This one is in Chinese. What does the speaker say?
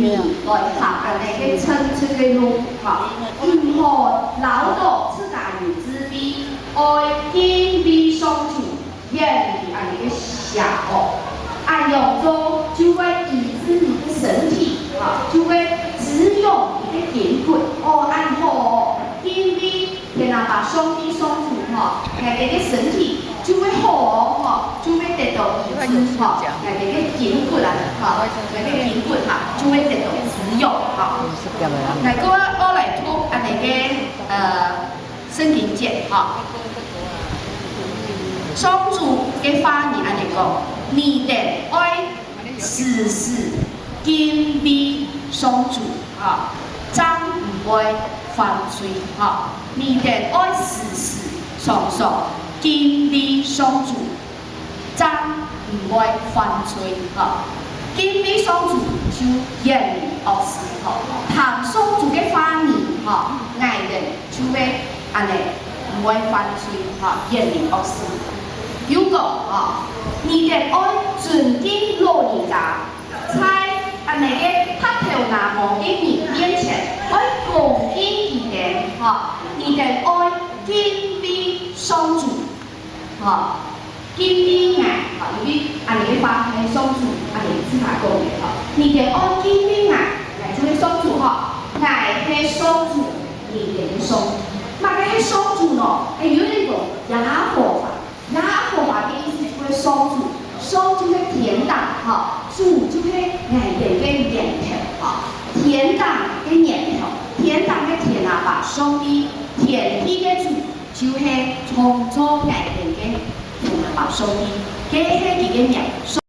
来学安尼去称出个路，吼，任何劳动自家有滋味，爱敬畏相处，远离安尼个邪恶。按用中就会抑制你的身体，啊，就会只有你的筋骨，按好敬畏，天啊，把上帝相处，你的身体就会好，就会得到抑制，你的筋骨啊，你的筋骨就会得到滋养，来个我来读安尼个圣经节，上主嘅话语安尼讲，你哋爱时时敬畏上主，真唔会犯罪，你哋爱时时常常敬畏上主，真唔会犯罪，敬畏上主就远离恶事，谈上主嘅话语，爱人就会安尼唔会犯罪，远离恶事。如果你哋爱尊敬老人家，在安尼个黑头拿毛嘅人面前，爱恭敬伊哋，你哋爱敬畏上主，敬畏爱，由于安尼个话系上主，安尼自家讲嘅，你哋爱敬畏爱，来就系上主，爱系上主，你哋嘅上主，嘛嘅系上主咯，有呢个也合法。然后法的意思就会上主，上就会天堂，主就会爱人嘅源头，天堂嘅源头，天堂嘅天啊，把上帝天地嘅主就系创造爱人嘅天啊，把上帝，佢系佢嘅名。